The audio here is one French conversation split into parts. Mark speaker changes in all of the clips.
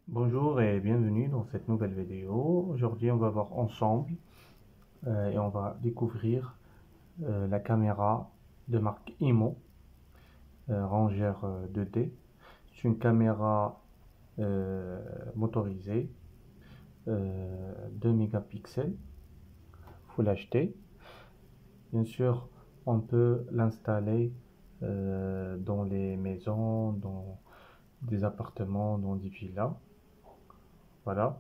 Speaker 1: Bonjour et bienvenue dans cette nouvelle vidéo. Aujourd'hui, on va voir ensemble et on va découvrir la caméra de marque IMO, rangère 2D. C'est une caméra motorisée 2 mégapixels Full HD. Bien sûr, on peut l'installer dans les maisons, dans des appartements, dans des villas. Voilà.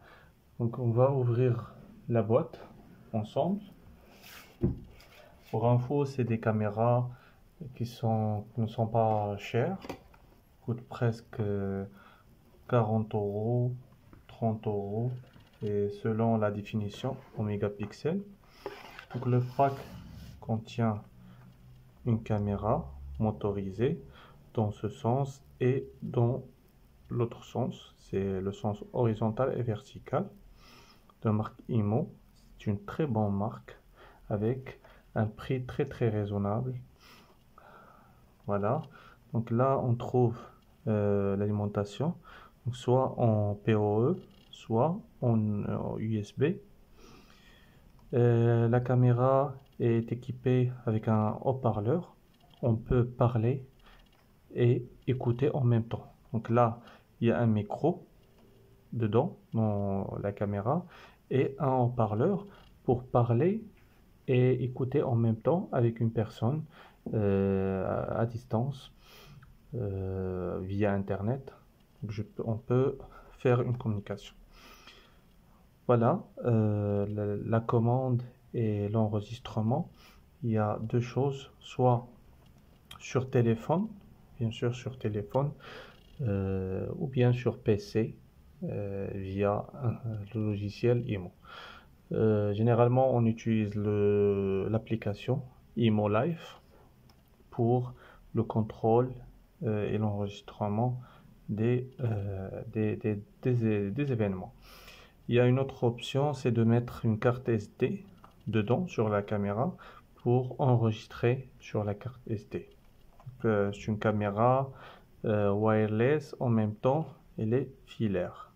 Speaker 1: Donc on va ouvrir la boîte ensemble. Pour info, c'est des caméras qui ne sont pas chères, coûtent presque 40 euros, 30 euros, et selon la définition en mégapixels. Donc le pack contient une caméra motorisée dans ce sens et dans l'autre sens, c'est le sens horizontal et vertical de marque IMO. C'est une très bonne marque avec un prix très raisonnable. Voilà. Donc là, on trouve l'alimentation, donc soit en PoE, soit en USB. La caméra est équipée avec un haut-parleur. On peut parler et écouter en même temps. Donc là, il y a un micro dedans, dans la caméra, et un haut-parleur pour parler et écouter en même temps avec une personne à distance via Internet. Donc on peut faire une communication. Voilà, la commande et l'enregistrement. Il y a deux choses, soit sur téléphone, bien sûr sur téléphone, ou bien sur PC via le logiciel IMO. Généralement, on utilise l'application IMO Live pour le contrôle et l'enregistrement des événements. Il y a une autre option, c'est de mettre une carte SD dedans sur la caméra pour enregistrer sur la carte SD. C'est une caméra wireless, en même temps elle est filaire.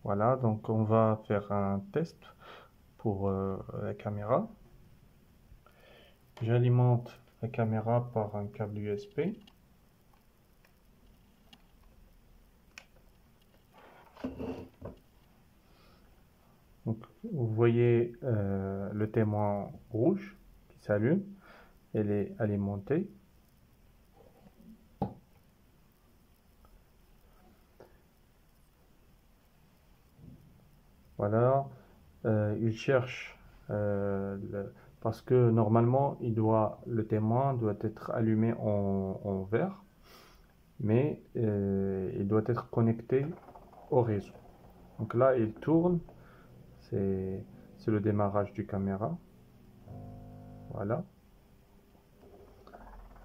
Speaker 1: Voilà, donc on va faire un test pour la caméra. J'alimente la caméra par un câble USB. Donc, vous voyez le témoin rouge qui s'allume. Elle est alimentée. Voilà, il cherche parce que normalement le témoin doit être allumé en vert, mais il doit être connecté au réseau. Donc là, il tourne, c'est le démarrage du caméra. Voilà.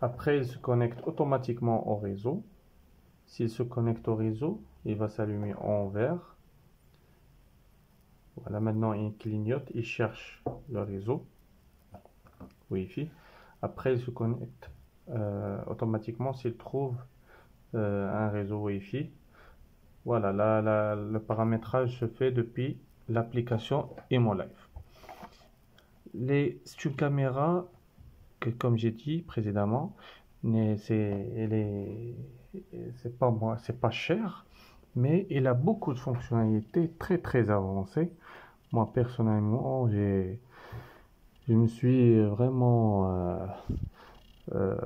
Speaker 1: Après, il se connecte automatiquement au réseau. S'il se connecte au réseau, il va s'allumer en vert. Voilà, maintenant il clignote, il cherche le réseau Wi-Fi. Après, il se connecte automatiquement s'il trouve un réseau Wi-Fi. Voilà, le paramétrage se fait depuis l'application ImoLive. C'est une caméra que, comme j'ai dit précédemment, c'est pas cher, mais il a beaucoup de fonctionnalités très avancées. Moi personnellement, je me suis vraiment, euh,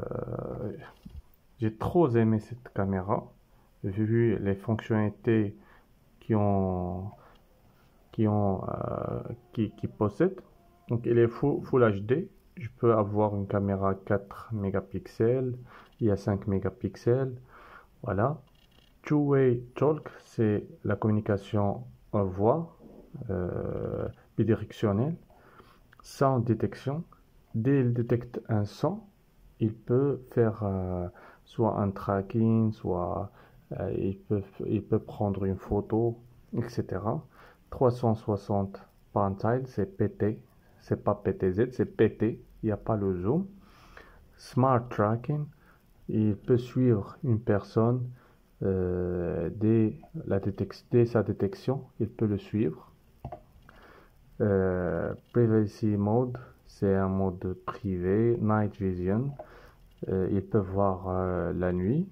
Speaker 1: j'ai trop aimé cette caméra. J'ai vu les fonctionnalités qui ont, qui possède. Donc il est full HD. Je peux avoir une caméra 4 mégapixels, il y a 5 mégapixels. Voilà. Two-way talk, c'est la communication en voix bidirectionnelle. Sound detection, dès qu'il détecte un son, il peut faire soit un tracking, soit il peut prendre une photo, etc. 360 parental, c'est PT, c'est pas PTZ, c'est PT, il n'y a pas le zoom. Smart tracking, il peut suivre une personne dès sa détection, il peut le suivre. Privacy mode, c'est un mode privé. Night vision, il peut voir la nuit.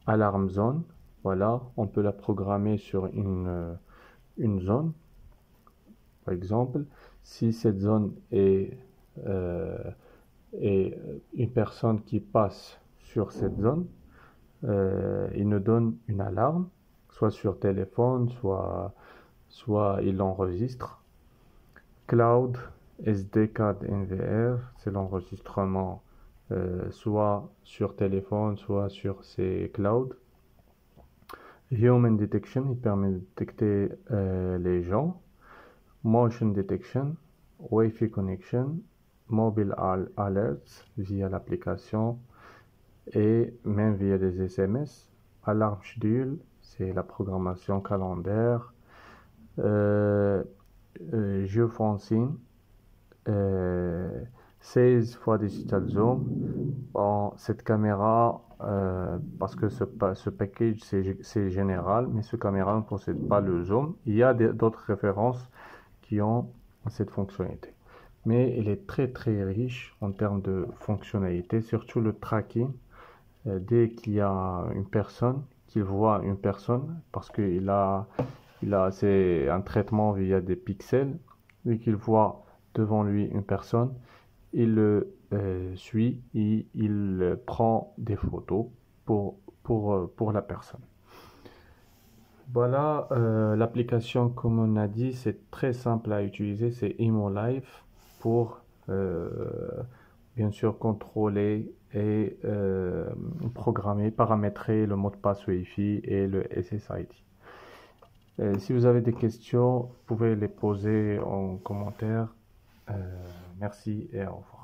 Speaker 1: Alarm zone, voilà, on peut la programmer sur une zone. Par exemple, si cette zone est une personne qui passe sur cette zone, il nous donne une alarme, soit sur téléphone, soit il l'enregistre. Cloud, SD card NVR, c'est l'enregistrement soit sur téléphone, soit sur ces clouds. Human detection, il permet de détecter les gens. Motion detection, Wi-Fi connection, mobile alerts via l'application et même via des SMS. Alarm schedule, c'est la programmation calendaire. Geofencing, 16 fois digital zoom. Bon, cette caméra, parce que ce package c'est général, mais ce caméra ne possède pas le zoom. Il y a d'autres références qui ont cette fonctionnalité. Mais il est très très riche en termes de fonctionnalités, surtout le tracking. Dès qu'il y a une personne, qu'il voit une personne, parce c'est un traitement via des pixels, dès qu'il voit devant lui une personne, il le suit et il prend des photos pour la personne. Voilà, l'application, comme on a dit, c'est très simple à utiliser, c'est ImoLive pour bien sûr contrôler et programmer, paramétrer le mot de passe Wi-Fi et le SSID. Si vous avez des questions, vous pouvez les poser en commentaire. Merci et au revoir.